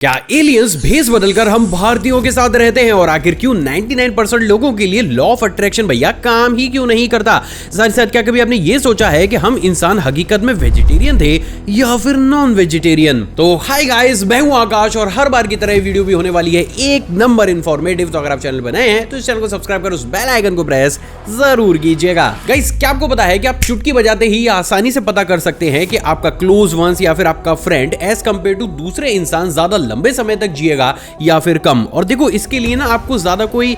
क्या एलियंस भेस बदलकर हम भारतीयों के साथ रहते हैं? और आखिर क्यों 99% लोगों के लिए लॉ ऑफ अट्रैक्शन भैया काम ही क्यों नहीं करता? साथ साथ क्या कभी आपने ये सोचा है कि हम इंसान हकीकत में वेजिटेरियन थे या फिर नॉन वेजिटेरियन? तो हाय गाइस, मैं हूं आकाश और हर बार की तरह वीडियो भी होने वाली है एक नंबर इन्फॉर्मेटिव। तो अगर आप चैनल बनाए हैं तो इस चैनल को सब्सक्राइब कर उस बेल आइकन को प्रेस जरूर कीजिएगा। गाइस, क्या आपको पता है कि आप चुटकी बजाते ही आसानी से पता कर सकते हैं कि आपका क्लोज वंस या फिर आपका फ्रेंड एज कंपेयर टू दूसरे इंसान ज्यादा लंबे समय तक जिएगा या फिर कम? और देखो, इसके लिए ना आपको ज्यादा कोई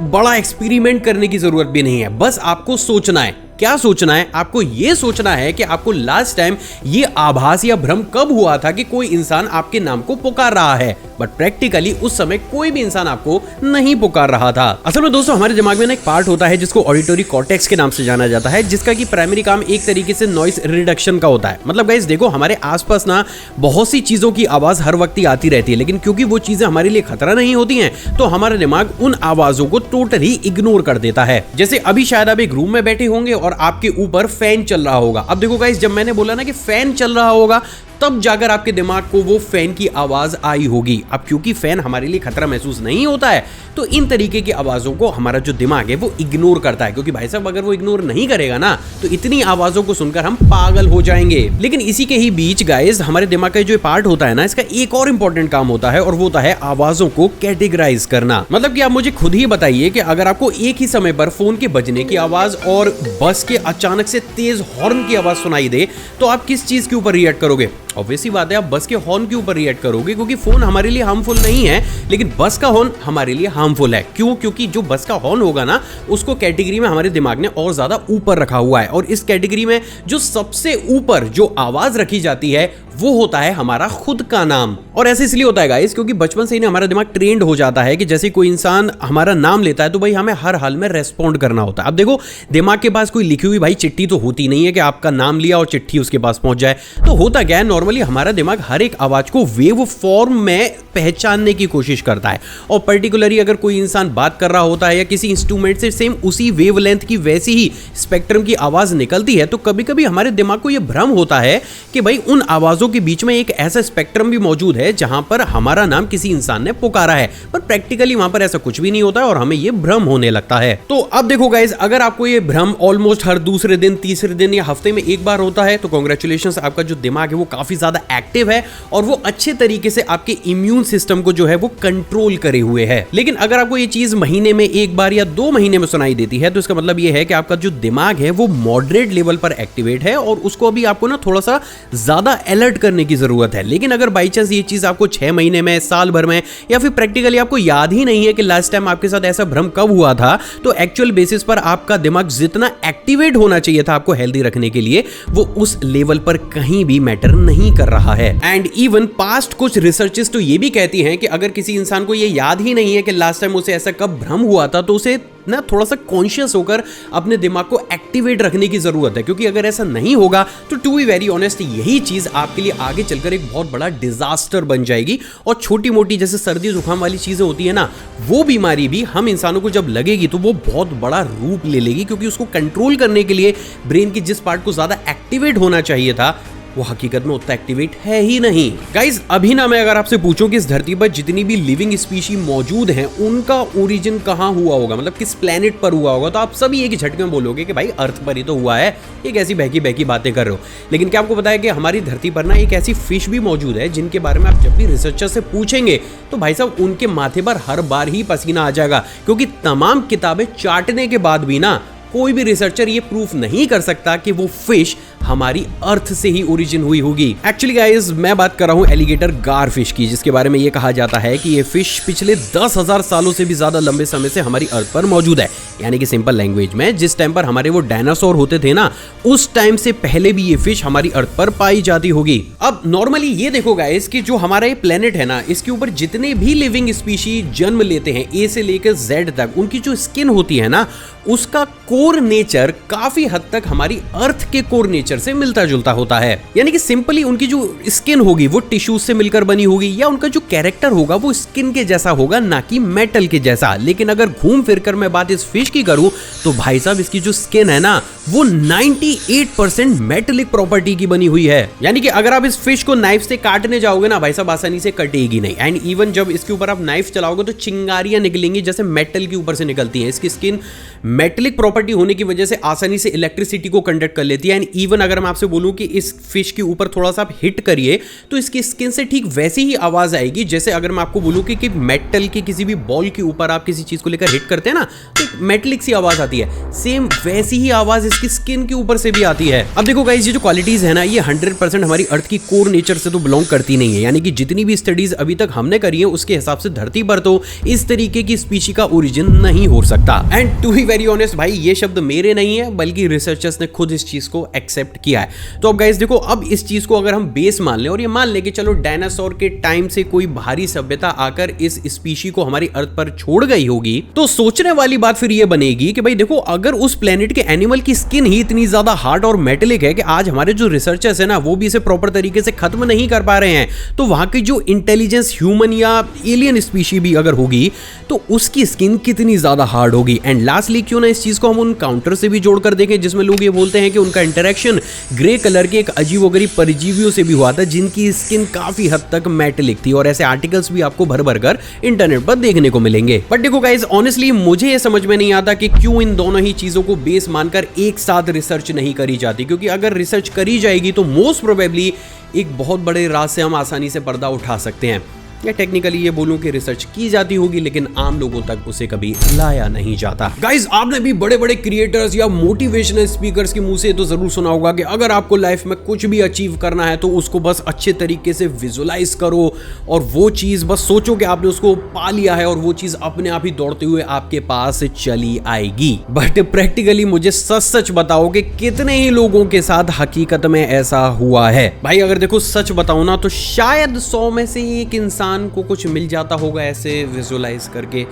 बड़ा एक्सपेरिमेंट करने की जरूरत भी नहीं है, बस आपको सोचना है। क्या सोचना है? आपको यह सोचना है कि आपको लास्ट टाइम ये आभास या भ्रम कब हुआ था कि कोई इंसान आपके नाम को पुकार रहा है, बट प्रैक्टिकली उस समय कोई भी इंसान आपको नहीं पुकार रहा था। असल में दोस्तों, हमारे दिमाग में ना एक पार्ट होता है जिसको ऑडिटरी कॉर्टेक्स के नाम से जाना जाता है, जिसका की प्राइमरी काम एक तरीके से नॉइस रिडक्शन का होता है। मतलब गाइस देखो, हमारे आसपास ना बहुत सी चीजों की आवाज हर वक्त ही आती रहती है, लेकिन क्योंकि वो चीजें हमारे लिए खतरा नहीं होती हैं, तो हमारा दिमाग उन आवाजों को टोटली इग्नोर कर देता है। जैसे अभी शायद आप एक रूम में बैठे होंगे और आपके ऊपर फैन चल रहा होगा। अब देखो गाइस, जब मैंने बोला ना कि फैन चल रहा होगा, तब जाकर आपके दिमाग को वो फैन की आवाज आई होगी। अब क्योंकि फैन हमारे लिए खतरा महसूस नहीं होता है, तो इन तरीके की आवाजों को हमारा जो दिमाग है वो इग्नोर करता है, क्योंकि भाई साहब अगर वो इग्नोर नहीं करेगा ना, तो इतनी आवाजों को सुनकर हम पागल हो जाएंगे। लेकिन इसी के ही बीच गाइस, हमारे दिमाग का जो पार्ट होता है ना, इसका एक और इंपॉर्टेंट काम होता है, और वो होता है आवाजों को कैटेगराइज करना। मतलब कि आप मुझे खुद ही बताइए कि अगर आपको एक ही समय पर फोन के बजने की आवाज और बस के अचानक से तेज हॉर्न की आवाज सुनाई दे, तो आप किस चीज के ऊपर रिएक्ट करोगे? ऑब्वियसली बात है, आप बस के हॉर्न के ऊपर रिएक्ट करोगे, क्योंकि फोन हमारे लिए हार्मफुल नहीं है, लेकिन बस का हॉर्न हमारे लिए हार्मफुल है। क्यों? क्योंकि जो बस का हॉर्न होगा ना, उसको कैटेगरी में हमारे दिमाग ने और ज्यादा ऊपर रखा हुआ है, और इस कैटेगरी में जो सबसे ऊपर जो आवाज रखी जाती है वो होता है हमारा खुद का नाम। और ऐसे इसलिए होता है गाइस, क्योंकि बचपन से ही हमारा दिमाग ट्रेंड हो जाता है कि जैसे कोई इंसान हमारा नाम लेता है तो भाई हमें हर हाल में रेस्पॉन्ड करना होता है। अब देखो, दिमाग के पास कोई लिखी हुई भाई चिट्ठी तो होती नहीं है कि आपका नाम लिया और चिट्ठी उसके पास पहुंच जाए। तो होता क्या है, नॉर्मली हमारा दिमाग हर एक आवाज को वेव फॉर्म में पहचानने की कोशिश करता है, और पर्टिकुलरली अगर कोई इंसान बात कर रहा होता है या किसी इंस्ट्रूमेंट से सेम उसी वेवलेंथ की वैसी ही स्पेक्ट्रम की आवाज निकलती है, तो कभी कभी हमारे दिमाग को यह भ्रम होता है कि भाई उन आवाजों के बीच में एक ऐसा स्पेक्ट्रम भी मौजूद है जहां पर हमारा नाम किसी इंसान ने पुकारा है, पर प्रैक्टिकली वहां पर ऐसा कुछ भी नहीं होता है और हमें यह भ्रम होने लगता है। तो अब देखो गाइस, अगर आपको यह भ्रम ऑलमोस्ट हर दूसरे दिन, तीसरे दिन या हफ्ते में एक बार होता है, तो कांग्रेचुलेशंस, आपका जो दिमाग है वो काफी ज्यादा एक्टिव है और वो अच्छे तरीके से आपके इम्यून सिस्टम को जो है वो कंट्रोल करे हुए है। लेकिन अगर आपको ये चीज महीने में एक बार या 2 महीने में सुनाई देती है, तो इसका मतलब ये है कि आपका जो दिमाग है वो मॉडरेट लेवल पर एक्टिवेट है और उसको अभी आपको ना थोड़ा सा ज्यादा अलर्ट करने की जरूरत है। लेकिन अगर बाई चांस ये चीज आपको 6 महीने में, साल भर में, या फिर प्रैक्टिकली आपको याद ही नहीं है कि लास्ट टाइम आपके साथ ऐसा भ्रम कब हुआ था, तो एक्चुअल बेसिस पर आपका दिमाग जितना एक्टिवेट होना चाहिए था आपको हेल्दी रखने के लिए, वो उस लेवल पर कहीं भी मैटर नहीं कर रहा है। एंड इवन पास्ट कुछ रिसर्चेस तो ये भी कहती हैं कि अगर किसी इंसान को ये याद ही नहीं है कि लास्ट टाइम उसे ऐसा कब भ्रम हुआ था, तो उसे ना थोड़ा सा कॉन्शियस होकर अपने दिमाग को एक्टिवेट रखने की जरूरत है, क्योंकि अगर ऐसा नहीं होगा तो टू बी वेरी ऑनेस्ट, यही चीज आपके लिए आगे चलकर एक बहुत बड़ा डिजास्टर बन जाएगी। और छोटी मोटी जैसे सर्दी जुकाम वाली चीजें होती है ना, वो बीमारी भी हम इंसानों को जब लगेगी तो वो बहुत बड़ा रूप ले लेगी, क्योंकि उसको कंट्रोल करने के लिए ब्रेन की जिस पार्ट को ज्यादा एक्टिवेट होना चाहिए था वो हकीकत में उतना एक्टिवेट है ही नहीं। गाइज, अभी ना मैं अगर आपसे पूछूं कि इस धरती पर जितनी भी लिविंग स्पीशी मौजूद हैं उनका ओरिजिन कहां हुआ होगा, मतलब किस प्लेनेट पर हुआ होगा, तो आप सभी एक ही झटके में बोलोगे कि भाई अर्थ पर ही तो हुआ है, ये कैसी बहकी बहकी बातें कर रहे हो। लेकिन क्या आपको पता है कि हमारी धरती पर ना एक ऐसी फिश भी मौजूद है जिनके बारे में आप जब भी रिसर्चर से पूछेंगे तो भाई साहब उनके माथे पर हर बार ही पसीना आ जाएगा, क्योंकि तमाम किताबें चाटने के बाद भी ना कोई भी रिसर्चर ये प्रूफ नहीं कर सकता कि वो फिश हमारी अर्थ से ही ओरिजिन हुई होगी। एक्चुअली गाइस, मैं बात कर रहा हूं एलिगेटर गार फिश की, जिसके बारे में ये कहा जाता है कि ये फिश पिछले 10,000 सालों से भी ज्यादा लंबे समय से हमारी अर्थ पर मौजूद है। यानी कि सिंपल लैंग्वेज में, जिस टाइम पर हमारे वो डायनासोर होते थे ना, उस टाइम से पहले भी ये फिश हमारी अर्थ पर पाई जाती होगी। अब नॉर्मली ये देखो गाइस कि जो हमारा ये प्लेनेट है ना, इसके ऊपर जितने भी लिविंग स्पीशी जन्म लेते हैं, ए से लेकर जेड तक, उनकी जो स्किन होती है ना, उसका कोर नेचर काफी हद तक हमारी अर्थ के कोर नेचर नेचर से मिलता जुलता होता है। यानी कि सिंपली उनकी जो स्किन होगी वो टिश्यूज से मिलकर बनी होगी, या उनका जो कैरेक्टर होगा वो स्किन के जैसा होगा, ना कि मेटल के जैसा। लेकिन अगर घूम फिर कर मैं बात इस फिश की करूं तो भाई साहब इसकी जो स्किन है ना वो 98% मेटेलिक प्रॉपर्टी की बनी हुई है। यानी कि अगर आप इस फिश को नाइफ से काटने जाओगे ना भाई साहब आसानी से कटेगी नहीं। एंड इवन जब इसके ऊपर आप नाइफ चलाओगे तो चिंगारियां निकलेंगी जैसे मेटल के ऊपर से निकलती हैं। इसकी स्किन मेटेलिक प्रॉपर्टी होने की वजह से आसानी से इलेक्ट्रिसिटी को कंडक्ट कर लेती है। एंड इवन अगर मैं आपसे बोलूं कि इस फिश के ऊपर थोड़ा सा आप हिट करिए तो इसकी स्किन से ठीक वैसी ही आवाज आएगी जैसे अगर मैं आपको बोलूं कि मेटल के किसी भी बॉल के ऊपर आप किसी चीज को लेकर हिट करते हैं ना तो मेटेलिक सी आवाज आती है। सेम वैसी ही आवाज इसकी स्किन के ऊपर से भी आती है। अब देखो गाइस ये जो क्वालिटीज है ना ये 100% हमारी अर्थ की कोर नेचर से तो बिलोंग करती नहीं है। यानी कि जितनी भी स्टडीज अभी तक हमने करी है उसके हिसाब से धरती पर तो इस तरीके की स्पीशी का ओरिजिन नहीं हो सकता। And to be very honest भाई ये शब्द मेरे नहीं है बल्कि रिसर्चर्स ने खुद इस चीज को एक्सेप्ट किया है। तो अब गाइस देखो अब इस चीज को अगर हम बेस मान लें और ये मान लें कि चलो डायनासोर के टाइम से कोई भारी सभ्यता आकर इस स्पीशी को हमारी अर्थ पर छोड़ गई होगी तो सोचने वाली बात फिर ये बनेगी कि भाई देखो अगर उस प्लेनेट के एनिमल की स्किन ही इतनी ज्यादा हार्ड और मेटेलिक है कि आज हमारे जो रिसर्चर्स है ना वो भी इसे प्रॉपर तरीके से खत्म नहीं कर पा रहे हैं, तो वहां की जो इंटेलिजेंस ह्यूमन या एलियन स्पीशी भी अगर होगी तो उसकी स्किन कितनी ज्यादा हार्ड होगी। एंड लास्टली क्यों ना इस चीज को हम उन काउंटर से भी जोड़कर देखें जिसमें लोग ये बोलते हैं कि उनका इंटरेक्शन ग्रे कलर के एक अजीबोगरीब परजीवियों से भी हुआ था जिनकी स्किन काफी हद तक मेटेलिक थी। और ऐसे आर्टिकल्स भी आपको भर भर कर इंटरनेट पर देखने को मिलेंगे। बट देखो गाइस ऑनेस्टली मुझे ये समझ में नहीं आता कि क्यों इन दोनों ही चीजों को बेस मानकर एक साथ रिसर्च नहीं करी जाती, क्योंकि अगर रिसर्च करी जाएगी तो मोस्ट प्रोबेबली एक बहुत बड़े राज से हम आसानी से पर्दा उठा सकते हैं। या टेक्निकली ये बोलूं कि रिसर्च की जाती होगी लेकिन आम लोगों तक उसे कभी लाया नहीं जाता। गाइस आपने भी बड़े बड़े क्रिएटर्स या मोटिवेशनल स्पीकर्स के मुंह से तो जरूर सुना होगा कि अगर आपको लाइफ में कुछ भी अचीव करना है तो उसको बस अच्छे तरीके से विजुलाइज करो और वो चीज बस सोचो कि आपने उसको पा लिया है और वो चीज अपने आप ही दौड़ते हुए आपके पास चली आएगी। बट प्रैक्टिकली मुझे सच सच बताओ कि कितने ही लोगों के साथ हकीकत में ऐसा हुआ है। भाई अगर देखो सच बताऊं ना तो शायद 100 में से एक इंसान को कुछ मिल जाता होगा ऐसे विजुलाइज करके,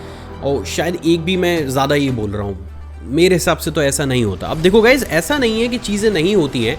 और शायद एक भी मैं ज्यादा ही बोल रहा हूं। मेरे हिसाब से तो ऐसा नहीं होता। अब देखो गाइज ऐसा नहीं है कि चीजें नहीं होती हैं,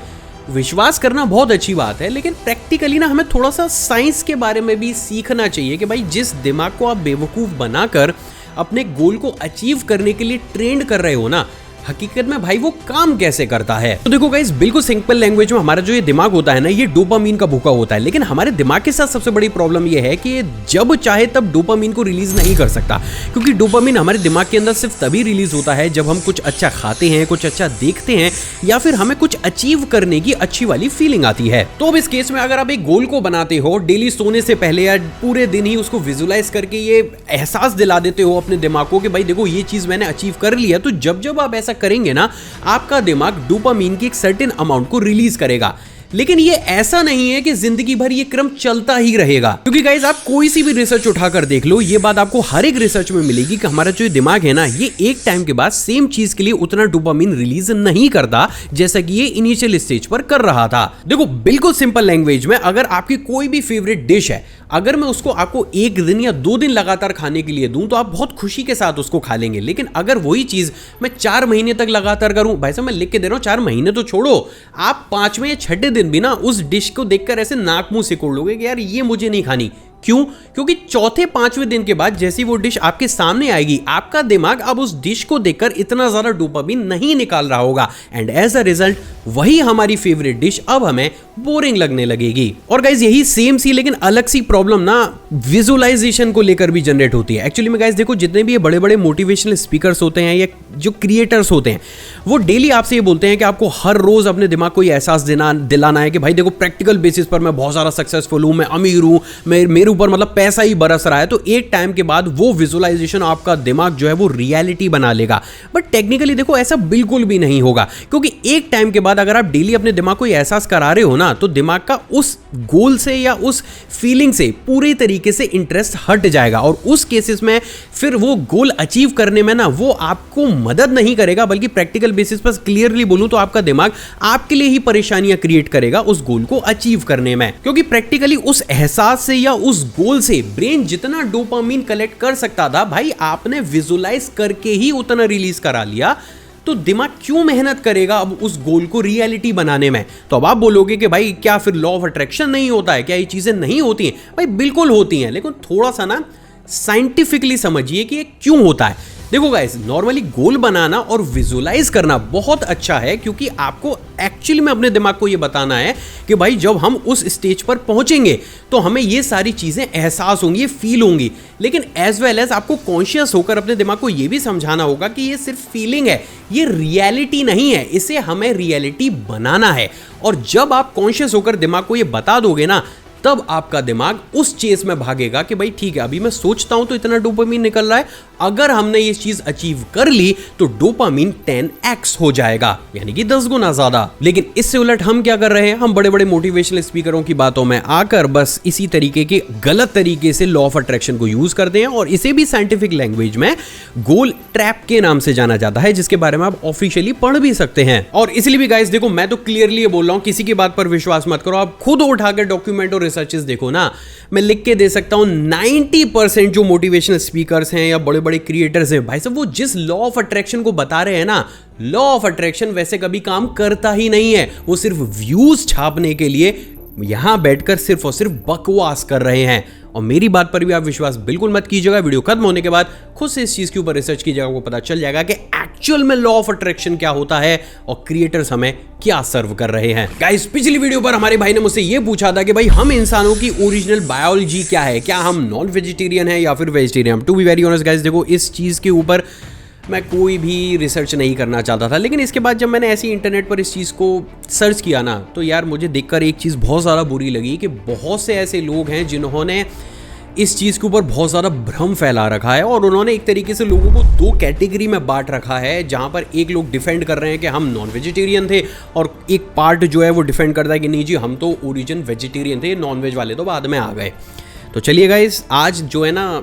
विश्वास करना बहुत अच्छी बात है लेकिन प्रैक्टिकली ना हमें थोड़ा सा साइंस के बारे में भी सीखना चाहिए कि भाई जिस दिमाग को आप बेवकूफ बनाकर अपने गोल को अचीव करने के लिए ट्रेंड कर रहे हो ना हकीकत में भाई वो काम कैसे करता है। तो देखो गाइस बिल्कुल सिंपल लैंग्वेज में हमारा जो ये दिमाग होता है ना ये डोपामीन का भूखा होता है, लेकिन हमारे दिमाग के साथ सबसे बड़ी प्रॉब्लम ये है कि जब चाहे तब डोपामीन को रिलीज नहीं कर सकता, क्योंकि डोपामीन हमारे दिमाग के अंदर सिर्फ तभी रिलीज होता है जब हम कुछ अच्छा खाते हैं, कुछ अच्छा देखते हैं या फिर हमें कुछ अचीव करने की अच्छी वाली फीलिंग आती है। तो अब इस केस में अगर आप एक गोल को बनाते हो डेली सोने से पहले या पूरे दिन ही उसको विजुलाइज करके ये एहसास दिला देते हो अपने दिमाग को कि भाई देखो ये चीज मैंने अचीव कर लिया, तो जब जब आप ऐसा करेंगे ना आपका दिमाग डोपामीन की एक सर्टेन अमाउंट को रिलीज करेगा। लेकिन ये ऐसा नहीं है कि जिंदगी भर ये क्रम चलता ही रहेगा, क्योंकि गाइस आप कोई सी भी रिसर्च उठाकर देख लो ये बात आपको हर एक रिसर्च में मिलेगी कि हमारा जो दिमाग है ना ये एक टाइम के बाद सेम चीज के लिए उतना डोपामीन रिलीज नहीं करता जैसा कि ये इनिशियल स्टेज पर कर रहा था। देखो बिल्कुल सिंपल लैंग्वेज में अगर आपकी कोई भी फेवरेट डिश है, अगर मैं उसको आपको 1 दिन या 2 दिन लगातार खाने के लिए दूं तो आप बहुत खुशी के साथ उसको खा लेंगे। लेकिन अगर वही चीज मैं 4 महीने तक लगातार करूं, भाई साहब मैं लिख के दे रहा हूं 4 महीने तो छोड़ो, आप 5वें या 6ठे दिन भी ना उस डिश को देखकर ऐसे नाक मुंह सिकोड़ लोगे कि यार ये मुझे नहीं खानी। क्यों? क्योंकि चौथे 5वें दिन के बाद जैसी वो डिश आपके सामने आएगी आपका दिमाग अब उस डिश को देखकर इतना ज्यादा डोपामीन नहीं निकाल रहा होगा एंड एज अ रिजल्ट वही हमारी फेवरेट डिश अब हमें बोरिंग लगने लगेगी। और गाइज यही सेम सी लेकिन अलग सी प्रॉब्लम ना विजुअलाइजेशन को लेकर भी जनरेट होती है। एक्चुअली में गाइज देखो जितने भी ये बड़े बड़े मोटिवेशनल स्पीकर्स होते हैं या जो क्रिएटर्स होते हैं वो डेली आपसे ये बोलते हैं कि आपको हर रोज अपने दिमाग को ये एहसास दिलाना है कि भाई देखो प्रैक्टिकल बेसिस पर मैं बहुत सारा सक्सेसफुल हूं, मैं अमीर हूं, मेरे ऊपर मतलब पैसा ही बरस रहा है। तो एक टाइम के बाद वो विजुअलाइजेशन आपका दिमाग जो है वो रियलिटी बना लेगा। बट टेक्निकली देखो ऐसा बिल्कुल भी नहीं होगा, क्योंकि एक टाइम के बाद अगर आप डेली अपने दिमाग को ये एहसास करा रहे हो ना तो दिमाग का उस गोल से या उस फीलिंग से पूरी तरीके से इंटरेस्ट हट जाएगा और उस केसेस में फिर वो गोल अचीव करने में ना वो आपको मदद नहीं करेगा, बल्कि प्रैक्टिकल बेसिस पर क्लियरली बोलूं तो आपका दिमाग आपके लिए ही परेशानियां क्रिएट करेगा उस गोल को अचीव करने में। क्योंकि प्रैक्टिकली उस एहसास से या उस गोल से ब्रेन जितना डोपामीन कलेक्ट कर सकता था भाई आपने विजुलाइज करके ही उतना रिलीज करा लिया। तो दिमाग क्यों मेहनत करेगा अब उस गोल को रियलिटी बनाने में। तो अब आप बोलोगे कि भाई क्या फिर लॉ ऑफ अट्रैक्शन नहीं होता है, क्या ये चीजें नहीं होती हैं? भाई बिल्कुल होती हैं, लेकिन थोड़ा सा ना साइंटिफिकली समझिए कि ये क्यों होता है। देखो गाइस, नॉर्मली गोल बनाना और विजुलाइज करना बहुत अच्छा है, क्योंकि आपको एक्चुअली में अपने दिमाग को ये बताना है कि भाई जब हम उस स्टेज पर पहुंचेंगे तो हमें ये सारी चीजें एहसास होंगी, ये फील होंगी। लेकिन एज वेल एज आपको कॉन्शियस होकर अपने दिमाग को ये भी समझाना होगा कि ये सिर्फ फीलिंग है, ये रियलिटी नहीं है, इसे हमें रियलिटी बनाना है। और जब आप कॉन्शियस होकर दिमाग को ये बता दोगे ना, तब आपका दिमाग उस चीज में भागेगा कि भाई ठीक है, अभी मैं सोचता हूं तो इतना डोपामीन निकल रहा है, अगर हमने ये चीज अचीव कर ली तो डोपामीन 10x हो जाएगा, यानी कि 10 गुना ज्यादा। लेकिन इससे उलट हम क्या कर रहे हैं, हम बड़े बड़े मोटिवेशनल स्पीकरों की बातों में आकर बस इसी तरीके के गलत तरीके से लॉ ऑफ अट्रैक्शन को यूज करते हैं, और इसे भी साइंटिफिक लैंग्वेज में गोल ट्रैप के नाम से जाना जाता है, जिसके बारे में आप ऑफिशियली पढ़ भी सकते हैं। और इसलिए भी गाइस देखो, मैं तो क्लियरली ये बोल रहा हूं, किसी की बात पर विश्वास मत करो, आप खुद उठाकर डॉक्यूमेंट और रिसर्चेस देखो ना। मैं लिख के दे सकता हूं 90% जो मोटिवेशनल स्पीकर्स हैं या बड़े बड़े क्रिएटर्स हैं, भाई साहब वो जिस लॉ ऑफ अट्रैक्शन को बता रहे हैं ना, लॉ ऑफ अट्रैक्शन वैसे कभी काम करता ही नहीं है। वो सिर्फ व्यूज छापने के लिए यहां बैठकर सिर्फ और सिर्फ बकवास कर रहे हैं। और मेरी बात पर भी आप विश्वास बिल्कुल मत कीजिएगा। वीडियो खत्म होने के बाद खुद से इस चीज के ऊपर रिसर्च कीजिएगा, आपको पता चल जाएगा कि एक्चुअल में लॉ ऑफ अट्रैक्शन क्या होता है और क्रिएटर्स हमें क्या सर्व कर रहे हैं। गाइस, पिछली वीडियो पर हमारे भाई ने मुझसे ये पूछा था कि भाई हम इंसानों की ओरिजिनल बायोलॉजी क्या है, क्या हम नॉन वेजिटेरियन है या फिर vegetarian. To be very honest guys, देखो इस चीज के ऊपर मैं कोई भी रिसर्च नहीं करना चाहता था, लेकिन इसके बाद जब मैंने ऐसे इंटरनेट पर इस चीज़ को सर्च किया ना, तो यार मुझे देखकर एक चीज़ बहुत ज़्यादा बुरी लगी कि बहुत से ऐसे लोग हैं जिन्होंने इस चीज़ के ऊपर बहुत ज़्यादा भ्रम फैला रखा है, और उन्होंने एक तरीके से लोगों को दो कैटेगरी में बांट रखा है, जहाँ पर एक लोग डिफेंड कर रहे हैं कि हम नॉन वेजिटेरियन थे, और एक पार्ट जो है वो डिफेंड करता है कि नहीं जी हम तो ओरिजिन वेजिटेरियन थे, नॉन वेज वाले तो बाद में आ गए। तो चलिए गाइस, आज जो है ना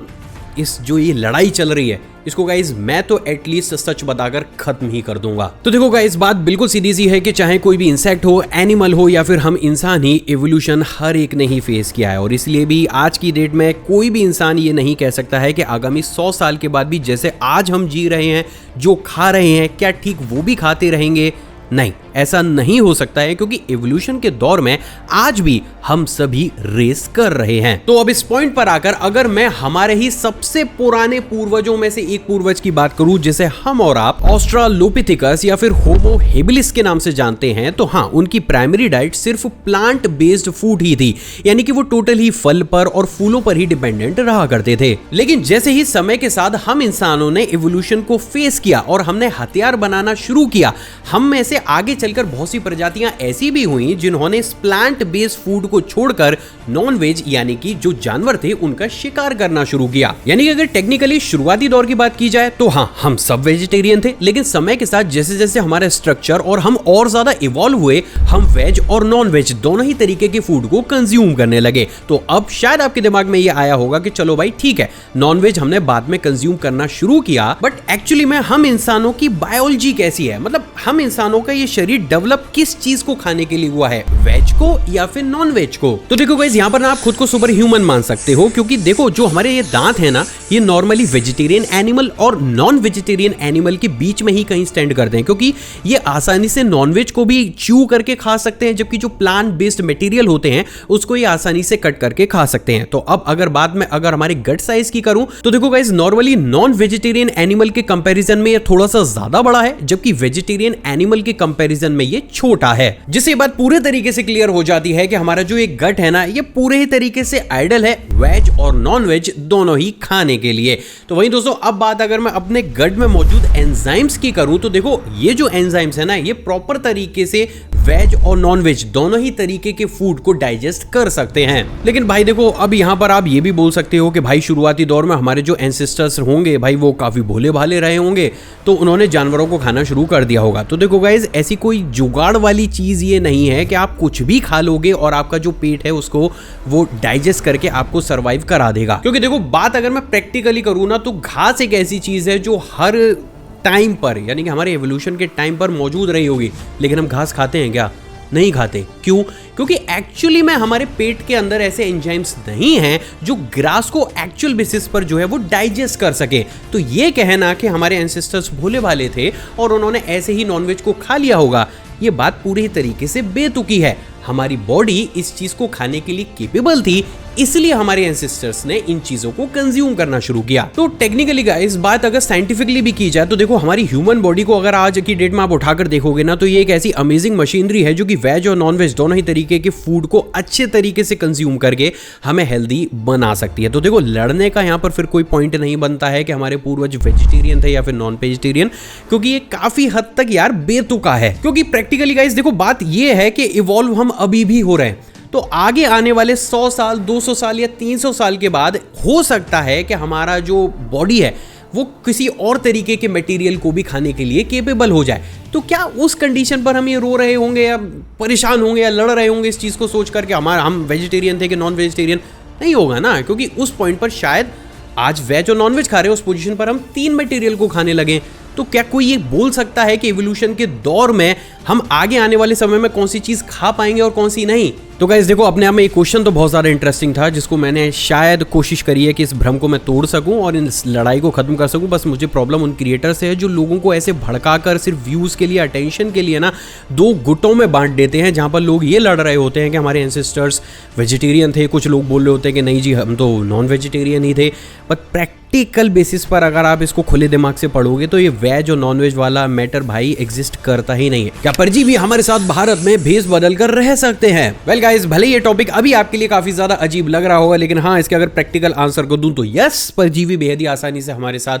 इस जो ये लड़ाई चल रही है इसको गाइज मैं तो एटलीस्ट सच बताकर खत्म ही कर दूंगा। तो देखो गाइज, बात बिल्कुल सीधी सी है कि चाहे कोई भी इंसेक्ट हो, एनिमल हो या फिर हम इंसान ही, एवोल्यूशन हर एक ने ही फेस किया है। और इसलिए भी आज की डेट में कोई भी इंसान ये नहीं कह सकता है कि आगामी 100 साल के बाद भी जैसे आज हम जी रहे हैं, जो खा रहे हैं, क्या ठीक वो भी खाते रहेंगे। नहीं, ऐसा नहीं हो सकता है, क्योंकि एवोल्यूशन के दौर में आज भी हम सभी रेस कर रहे हैं। तो अब इस पॉइंट पर आकर अगर मैं हमारे ही सबसे पुराने पूर्वजों में से एक पूर्वज की बात करूं, जिसे हम और आप ऑस्ट्रालोपिथिकस या फिर होमो हेबिलिस के नाम से जानते हैं, तो हाँ, उनकी प्राइमरी डाइट सिर्फ प्लांट बेस्ड फूड ही थी, यानी कि वो टोटल ही फल पर और फूलों पर ही डिपेंडेंट रहा करते थे। लेकिन जैसे ही समय के साथ हम इंसानों ने एवोल्यूशन को फेस किया और हमने हथियार बनाना शुरू किया, हम में से आगे चलकर बहुत सी प्रजातियां ऐसी भी हुई जिन्होंने प्लांट बेस्ड फूड को छोड़कर नॉन वेज यानी कि जो जानवर थे उनका शिकार करना शुरू किया। यानी कि अगर टेक्निकली शुरुआती दौर की बात की जाए तो हाँ, हम सब वेजिटेरियन थे, लेकिन समय के साथ जैसे जैसे हमारा स्ट्रक्चर और हम और ज्यादा इवॉल्व हुए, हम वेज और नॉन वेज दोनों ही तरीके के फूड को कंज्यूम करने लगे। तो अब शायद आपके दिमाग में ये आया होगा कि चलो भाई ठीक है, नॉन वेज हमने बाद में कंज्यूम करना शुरू किया, बट एक्चुअली में हम इंसानों की बायोलॉजी कैसी है, मतलब हम इंसानों का ये शरीर डेवलप किस चीज को खाने के लिए हुआ है, वेज को या फिर नॉन वेज को। तो देखो गाइस, यहाँ पर ना आप खुद को सुपर ह्यूमन मान सकते हो, क्योंकि देखो जो हमारे ये दांत है ना, ये नॉर्मली वेजिटेरियन एनिमल और नॉन वेजिटेरियन एनिमल के बीच में ही कहीं स्टैंड करते हैं, क्योंकि ये आसानी से नॉन वेज को भी च्यू करके खा सकते हैं, जबकि जो प्लांट बेस्ड मटेरियल होते हैं उसको ये आसानी से कट करके खा सकते हैं। तो अब अगर बात में अगर हमारे गट साइज की करूं तो देखो guys, normally non vegetarian animal के कंपैरिजन में ये थोड़ा सा ज्यादा बड़ा है, जबकि वेजिटेरियन एनिमल के कंपैरिजन में ये छोटा है। जिससे बात पूरे तरीके से क्लियर हो जाती है कि हमारा जो एक गट है ना, ये पूरे ही तरीके से आइडल है वेज और नॉन वेज दोनों ही खाने के लिए। तो वहीं दोस्तों, अब बात अगर मैं अपने गट में मौजूद एंजाइम्स की करूं तो देखो ये जो एंजाइम्स है ना, ये प्रॉपर तरीके से वेज और नॉन वेज दोनों ही तरीके के फूड को डाइजेस्ट कर सकते हैं। लेकिन भाई देखो, अब यहाँ पर आप ये भी बोल सकते हो कि भाई शुरुआती दौर में हमारे जो एंसेस्टर्स होंगे भाई वो काफी भोले भाले रहे होंगे, तो उन्होंने जानवरों को खाना शुरू कर दिया होगा। तो देखो गाइस, ऐसी कोई जुगाड़ वाली चीज ये नहीं है कि आप कुछ भी खा लोगे और आपका जो पेट है उसको वो डाइजेस्ट करके आपको सरवाइव करा देगा। क्योंकि देखो, बात अगर मैं प्रैक्टिकली करूँ ना, तो घास एक ऐसी चीज है जो हर टाइम पर, यानी कि हमारे एवोल्यूशन के टाइम पर मौजूद रही होगी, लेकिन हम घास खाते हैं क्या? नहीं खाते। क्यों? क्योंकि एक्चुअली में हमारे पेट के अंदर ऐसे एंजाइम्स नहीं हैं जो ग्रास को एक्चुअल बेसिस पर जो है वो डाइजेस्ट कर सके। तो ये कहना कि हमारे एंसेस्टर्स भोले भाले थे और उन्होंने ऐसे ही नॉनवेज को खा लिया होगा, ये बात पूरी तरीके से बेतुकी है। हमारी बॉडी इस चीज को खाने के लिए केपेबल थी, इसलिए हमारे एंसेस्टर्स ने इन चीजों को कंज्यूम करना शुरू किया। तो टेक्निकली गाइस बात अगर साइंटिफिकली भी की जाए तो देखो हमारी ह्यूमन बॉडी को अगर आज की डेट में आप उठाकर देखोगे ना, तो ये एक ऐसी अमेजिंग मशीनरी है जो कि वेज और नॉन वेज दोनों ही तरीके के फूड को अच्छे तरीके से कंज्यूम करके हमें हेल्दी बना सकती है। तो देखो लड़ने का यहाँ पर फिर कोई पॉइंट नहीं बनता है कि हमारे पूर्वज वेजिटेरियन थे या फिर नॉन वेजिटेरियन, क्योंकि ये काफी हद तक यार बेतुका है। क्योंकि प्रैक्टिकली गाइस देखो बात ये है कि इवॉल्व हम अभी भी हो रहे हैं, तो आगे आने वाले 100 साल 200 साल या 300 साल के बाद हो सकता है कि हमारा जो बॉडी है वो किसी और तरीके के मटेरियल को भी खाने के लिए केपेबल हो जाए। तो क्या उस कंडीशन पर हम ये रो रहे होंगे या परेशान होंगे या लड़ रहे होंगे इस चीज़ को सोच करके हम वेजिटेरियन थे कि नॉन वेजिटेरियन? नहीं होगा ना, क्योंकि उस पॉइंट पर शायद आज वेज और नॉन वेज खा रहे हो, उस पोजीशन पर हम 3 मटेरियल को खाने लगे। तो क्या कोई ये बोल सकता है कि इवोल्यूशन के दौर में हम आगे आने वाले समय में कौन सी चीज खा पाएंगे और कौन सी नहीं? तो गाइस देखो अपने आप में ये क्वेश्चन तो बहुत ज़्यादा इंटरेस्टिंग था, जिसको मैंने शायद कोशिश करी है कि इस भ्रम को मैं तोड़ सकूं और इस लड़ाई को खत्म कर सकूं। बस मुझे प्रॉब्लम उन क्रिएटर से है जो लोगों को ऐसे भड़काकर सिर्फ व्यूज के लिए, अटेंशन के लिए ना 2 गुटों में बांट देते हैं, जहां पर लोग ये लड़ रहे होते हैं कि हमारे एंसेस्टर्स वेजिटेरियन थे, कुछ लोग बोल रहे होते हैं कि नहीं जी हम तो नॉन वेजिटेरियन ही थे। बट प्रैक्टिकल बेसिस पर अगर आप इसको खुले दिमाग से पढ़ोगे तो ये वेज और नॉन वेज वाला मैटर भाई एग्जिस्ट करता ही नहीं है। क्या परजीवी हमारे साथ भारत में भेष बदल कर रह सकते हैं? वेल गाइस, भले ये टॉपिक अभी आपके लिए काफी ज्यादा अजीब लग रहा होगा, लेकिन हाँ इसके अगर प्रैक्टिकल आंसर को दूं तो यस, परजीवी बेहद ही आसानी से हमारे साथ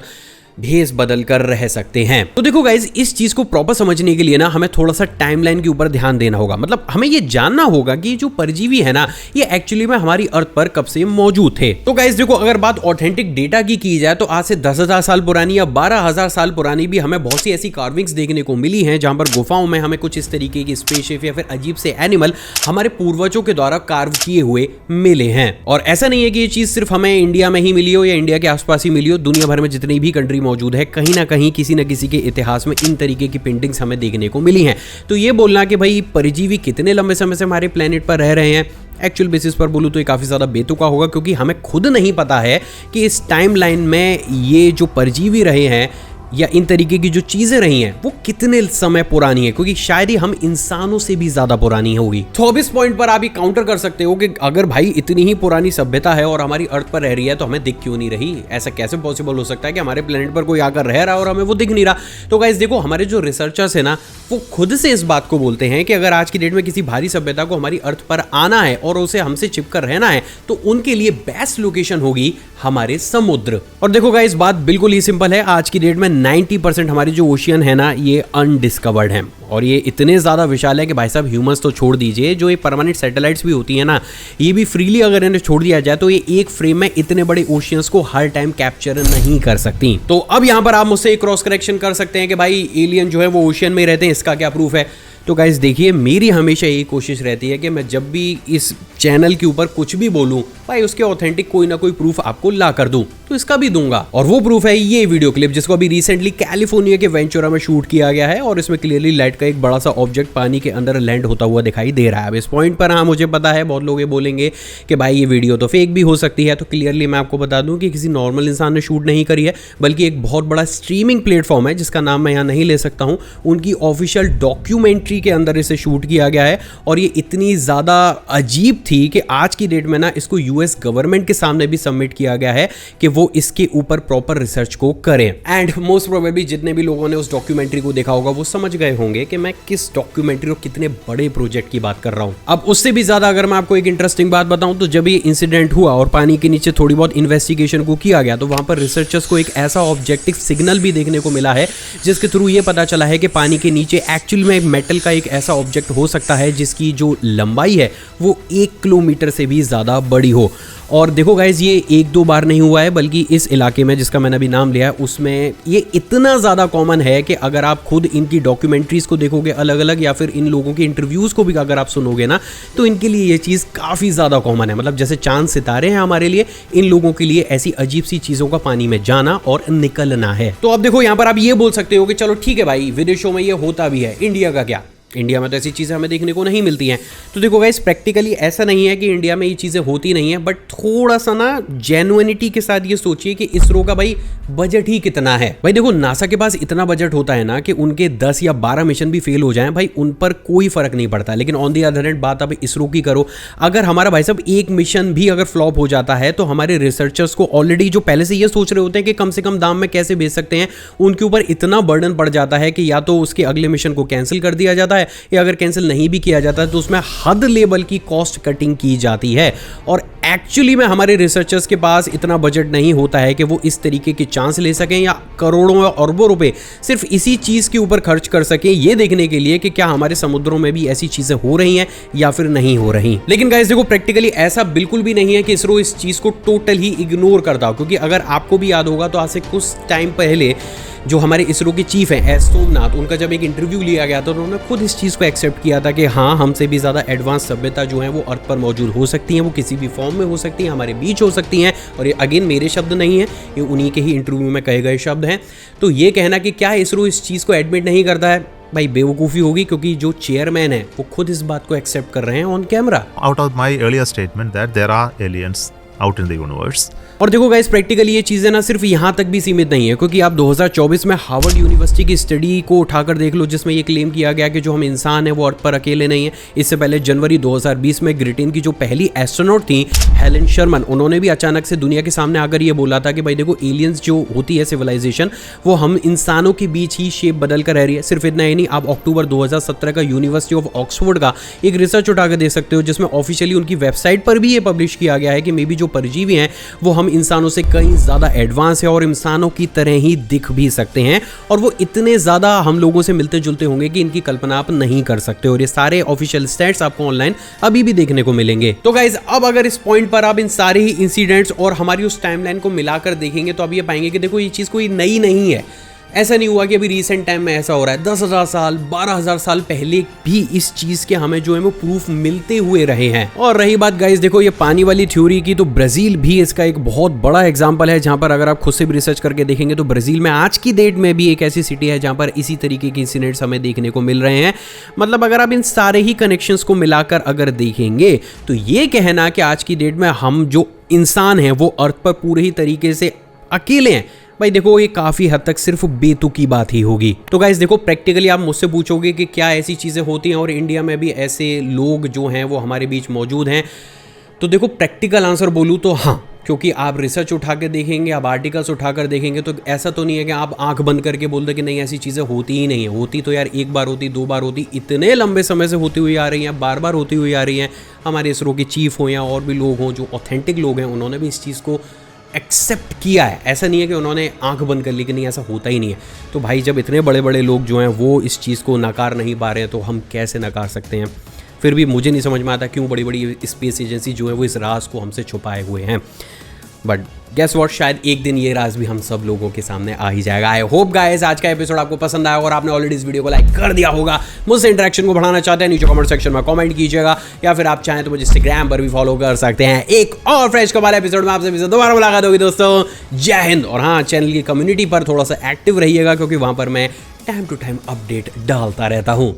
भेष बदल कर रह सकते हैं। तो देखो गाइज इस चीज को प्रॉपर समझने के लिए ना हमें थोड़ा सा टाइमलाइन के ऊपर ध्यान देना होगा। मतलब हमें ये जानना होगा कि जो परजीवी है ना ये एक्चुअली में हमारी अर्थ पर कब से मौजूद थे। तो गाइज देखो अगर बात ऑथेंटिक डेटा की जाए तो आज से 10,000 साल पुरानी या 12,000 साल पुरानी भी हमें बहुत सी ऐसी कार्विंग्स देखने को मिली हैं, जहां पर गुफाओं में हमें कुछ इस तरीके की स्पेसशिप या फिर अजीब से एनिमल हमारे पूर्वजों के द्वारा कार्व किए हुए मिले हैं। और ऐसा नहीं है कि ये चीज सिर्फ हमें इंडिया में ही मिली हो या इंडिया के आसपास ही मिली हो, दुनिया भर में जितनी भी कंट्री मौजूद है कहीं ना कहीं किसी न किसी के इतिहास में इन तरीके की पेंटिंग्स हमें देखने को मिली हैं। तो ये बोलना कि भाई परजीवी कितने लंबे समय से हमारे प्लेनेट पर रह रहे हैं, एक्चुअल बेसिस पर बोलूँ तो ये काफ़ी ज़्यादा बेतुका होगा, क्योंकि हमें खुद नहीं पता है कि इस टाइमलाइन में ये जो परजीवी रहे हैं या इन तरीके की जो चीजें रही हैं वो कितने समय पुरानी है, क्योंकि शायद ही हम इंसानों से भी ज्यादा पुरानी होगी। तो अब इस पॉइंट पर आप ये काउंटर कर सकते हो कि अगर भाई इतनी ही पुरानी सभ्यता है और हमारी अर्थ पर रह रही है तो हमें दिख क्यों नहीं रही? ऐसा कैसे पॉसिबल हो सकता है कि हमारे प्लेनेट पर कोई आकर रह रहा है और हमें वो दिख नहीं रहा? तो गाइस देखो हमारे जो रिसर्चर्स है ना वो खुद से इस बात को बोलते हैं कि अगर आज की डेट में किसी भारी सभ्यता को हमारी अर्थ पर आना है और उसे हमसे चिपकर रहना है तो उनके लिए बेस्ट लोकेशन होगी हमारे समुद्र। और देखो गाइस बात बिल्कुल ही सिंपल है, आज की डेट में 90% हमारी जो ओशियन है ना ये अनडिस्कवर्ड है और ये इतने ज़्यादा विशाल है कि भाई साहब ह्यूमंस तो छोड़ दीजिए, जो ये परमानेंट सैटेलाइट्स भी होती है ना ये भी फ्रीली अगर इन्हें छोड़ दिया जाए तो ये एक फ्रेम में इतने बड़े ओशियंस को हर टाइम कैप्चर नहीं कर सकती। तो अब यहाँ पर आप मुझसे क्रॉस करेक्शन कर सकते हैं कि भाई एलियन जो है वो ओशियन में रहते हैं, इसका क्या प्रूफ है? तो गाइस देखिए मेरी हमेशा यही कोशिश रहती है कि मैं जब भी इस चैनल के ऊपर कुछ भी बोलूं भाई उसके ऑथेंटिक कोई ना कोई प्रूफ आपको ला कर दूं, तो इसका भी दूंगा। और वो प्रूफ है ये वीडियो क्लिप जिसको अभी रिसेंटली कैलिफोर्निया के वेंचुरा में शूट किया गया है और इसमें क्लियरली लाइट का एक बड़ा सा ऑब्जेक्ट पानी के अंदर लैंड होता हुआ दिखाई दे रहा है। अब इस पॉइंट पर हाँ मुझे पता है बहुत लोग ये बोलेंगे कि भाई ये वीडियो तो फेक भी हो सकती है, तो क्लियरली मैं आपको बता दूं कि किसी नॉर्मल इंसान ने शूट नहीं करी है, बल्कि एक बहुत बड़ा स्ट्रीमिंग प्लेटफॉर्म है जिसका नाम मैं यहाँ नहीं ले सकता हूँ, उनकी ऑफिशियल डॉक्यूमेंट्री के अंदर इसे शूट किया गया है। और ये इतनी ज़्यादा अजीब थी कि आज की डेट में ना इसको यूएस गवर्नमेंट के सामने भी सबमिट किया गया है कि वो इसके ऊपर प्रॉपर रिसर्च को करें। एंड मोस्ट प्रोबेबली जितने भी लोगों ने उस डॉक्यूमेंट्री को देखा होगा वो समझ गए होंगे कि मैं किस डॉक्यूमेंट्री और कितने बड़े प्रोजेक्ट की बात कर रहा हूँ। अब उससे भी ज़्यादा अगर मैं आपको एक इंटरेस्टिंग बात बताऊँ तो जब ये इंसिडेंट हुआ और पानी के नीचे थोड़ी बहुत इन्वेस्टिगेशन को किया गया तो वहाँ पर रिसर्चर्स को एक ऐसा ऑब्जेक्टिव सिग्नल भी देखने को मिला है जिसके थ्रू ये पता चला है कि पानी के नीचे एक्चुअल में मेटल का एक ऐसा ऑब्जेक्ट हो सकता है जिसकी जो लंबाई है वो 1 किलोमीटर से भी ज़्यादा बड़ी हो। और देखो गाइज ये 1-2 बार नहीं हुआ है, बल्कि इस इलाके में जिसका मैंने अभी नाम लिया है उसमें ये इतना ज़्यादा कॉमन है कि अगर आप खुद इनकी डॉक्यूमेंट्रीज को देखोगे अलग अलग या फिर इन लोगों के इंटरव्यूज़ को भी अगर आप सुनोगे ना तो इनके लिए ये चीज़ काफ़ी ज़्यादा कॉमन है। मतलब जैसे चांद सितारे हैं हमारे लिए, इन लोगों के लिए ऐसी अजीब सी चीज़ों का पानी में जाना और निकलना है। तो अब देखो यहाँ पर आप ये बोल सकते हो कि चलो ठीक है भाई विदेशों में ये होता भी है, इंडिया का क्या? इंडिया में तो ऐसी चीज़ें हमें देखने को नहीं मिलती हैं। तो देखो गाइस, प्रैक्टिकली ऐसा नहीं है कि इंडिया में ये चीज़ें होती नहीं है, बट थोड़ा सा ना जेन्युइनिटी के साथ ये सोचिए कि इसरो का भाई बजट ही कितना है। भाई देखो, नासा के पास इतना बजट होता है ना कि उनके 10 या 12 मिशन भी फेल हो जाएं भाई, उन पर कोई फर्क नहीं पड़ता। लेकिन ऑन दी अदर हैंड बात अब इसरो की करो, अगर हमारा भाई साहब एक मिशन भी अगर फ्लॉप हो जाता है तो हमारे रिसर्चर्स को ऑलरेडी जो पहले से ये सोच रहे होते हैं कि कम से कम दाम में कैसे बेच सकते हैं, उनके ऊपर इतना बर्डन पड़ जाता है कि या तो उसके अगले मिशन को कैंसिल कर दिया जाता है, या अगर कैंसिल नहीं भी किया जाता है तो उसमें हद लेवल की कॉस्ट कटिंग की जाती है। और एक्चुअली में हमारे रिसर्चर्स के पास इतना बजट नहीं होता है कि वो इस तरीके के चांस ले सकें या करोड़ों या अरबों रुपए सिर्फ इसी चीज़ के ऊपर खर्च कर सकें, ये देखने के लिए कि क्या हमारे समुद्रों में भी ऐसी चीज़ें हो रही हैं या फिर नहीं हो रही। लेकिन गाइस देखो, प्रैक्टिकली ऐसा बिल्कुल भी नहीं है कि इसरो इस चीज़ को टोटल ही इग्नोर करता हो, क्योंकि अगर आपको भी याद होगा तो आज से कुछ टाइम पहले जो हमारे इसरो के चीफ हैं एस सोमनाथ, उनका जब एक इंटरव्यू लिया गया था, उन्होंने खुद इस चीज़ को एक्सेप्ट किया था कि हाँ, हमसे भी ज़्यादा एडवांस सभ्यता जो है वो अर्थ पर मौजूद हो सकती हैं, वो किसी भी फॉर्म में हो सकती हैं, हमारे बीच हो सकती हैं। और ये अगेन मेरे शब्द नहीं है, ये उन्हीं के ही इंटरव्यू में कहे गए शब्द हैं। तो ये कहना कि क्या इसरो इस चीज़ को एडमिट नहीं करता है, भाई बेवकूफ़ी होगी, क्योंकि जो चेयरमैन है वो खुद इस बात को एक्सेप्ट कर रहे हैं on camera. Out of my earlier statement that there are aliens out in the universe. और देखो गाइस, प्रैक्टिकली ये चीज़ें ना सिर्फ यहाँ तक भी सीमित नहीं है, क्योंकि आप 2024 में हार्वर्ड यूनिवर्सिटी की स्टडी को उठाकर देख लो, जिसमें ये क्लेम किया गया कि जो हम इंसान है वो अर्थ पर अकेले नहीं है। इससे पहले जनवरी 2020 में ब्रिटेन की जो पहली एस्ट्रोनॉट थी हेलन शर्मन, उन्होंने भी अचानक से दुनिया के सामने आकर ये बोला था कि भाई देखो, एलियंस जो होती है सिविलाइजेशन, वो हम इंसानों के बीच ही शेप बदल कर रह रही है। सिर्फ इतना ही नहीं, आप अक्टूबर 2017 का यूनिवर्सिटी ऑफ ऑक्सफोर्ड का एक रिसर्च उठाकर देख सकते हो, जिसमें ऑफिशियली उनकी वेबसाइट पर भी ये पब्लिश किया गया है कि मे बी जो परजीवी हैं वो हम इंसानों से कई ज़्यादा एडवांस है और इंसानों की तरह ही दिख भी सकते हैं, और वो इतने ज़्यादा हम लोगों से मिलते जुलते होंगे कि इनकी कल्पना आप नहीं कर सकते। और ये सारे ऑफिशियल स्टैट्स आपको ऑनलाइन अभी भी देखने को मिलेंगे। तो गाइज, अब अगर इस पॉइंट पर आप इन सारे ही इंसिडेंट्स और हमारी उस टाइमलाइन को मिलाकर देखेंगे तो आप ये पाएंगे कि देखो, ये चीज़ कोई नई नहीं है। ऐसा नहीं हुआ कि अभी रिसेंट टाइम में ऐसा हो रहा है, 10,000 साल 12,000 साल पहले भी इस चीज़ के हमें जो है वो प्रूफ मिलते हुए रहे हैं। और रही बात गाइस, देखो ये पानी वाली थ्योरी की, तो ब्राज़ील भी इसका एक बहुत बड़ा एग्जांपल है, जहां पर अगर आप खुद से भी रिसर्च करके देखेंगे तो ब्राज़ील में आज की डेट में भी एक ऐसी सिटी है जहां पर इसी तरीके के इंसिडेंट्स हमें देखने को मिल रहे हैं। मतलब अगर आप इन सारे ही कनेक्शंस को मिलाकर अगर देखेंगे तो ये कहना कि आज की डेट में हम जो इंसान हैं वो अर्थ पर पूरे ही तरीके से अकेले हैं, भाई देखो, ये काफ़ी हद तक सिर्फ बेतुकी बात ही होगी। तो गाइस देखो, प्रैक्टिकली आप मुझसे पूछोगे कि क्या ऐसी चीज़ें होती हैं और इंडिया में भी ऐसे लोग जो हैं वो हमारे बीच मौजूद हैं, तो देखो प्रैक्टिकल आंसर बोलूँ तो हाँ, क्योंकि आप रिसर्च उठा के देखेंगे, आप आर्टिकल्स उठाकर देखेंगे तो ऐसा तो नहीं है कि आप आंख बंद करके बोल दे कि नहीं ऐसी चीज़ें होती ही नहीं है। होती तो यार एक बार होती, 2 बार होती, इतने लंबे समय से होती हुई आ रही हैं, बार बार होती हुई आ रही हैं। हमारे इसरो के चीफ हों या और भी लोग हों जो ऑथेंटिक लोग हैं, उन्होंने भी इस चीज़ को एक्सेप्ट किया है। ऐसा नहीं है कि उन्होंने आंख बंद कर ली कि नहीं ऐसा होता ही नहीं है। तो भाई जब इतने बड़े बड़े लोग जो हैं वो इस चीज़ को नकार नहीं पा रहे हैं तो हम कैसे नकार सकते हैं। फिर भी मुझे नहीं समझ में आता क्यों बड़ी बड़ी स्पेस एजेंसी जो है वो इस राज को हमसे छुपाए हुए हैं। बट गेस व्हाट, शायद एक दिन ये राज भी हम सब लोगों के सामने आ ही जाएगा। आई होप गाइस आज का एपिसोड आपको पसंद आया और आपने ऑलरेडी इस वीडियो को लाइक कर दिया होगा। मुझसे इंटरेक्शन को बढ़ाना चाहते हैं, नीचे कमेंट सेक्शन में कमेंट कीजिएगा, या फिर आप चाहें तो मुझे इंस्टाग्राम पर भी फॉलो कर सकते हैं। एक और फ्रेश कमाल एपिसोड में आपसे दोबारा मुलाकात होगी दोस्तों। जय हिंद। और हाँ, चैनल की कम्युनिटी पर थोड़ा सा एक्टिव रहिएगा, क्योंकि वहाँ पर मैं टाइम टू टाइम अपडेट डालता रहता हूँ।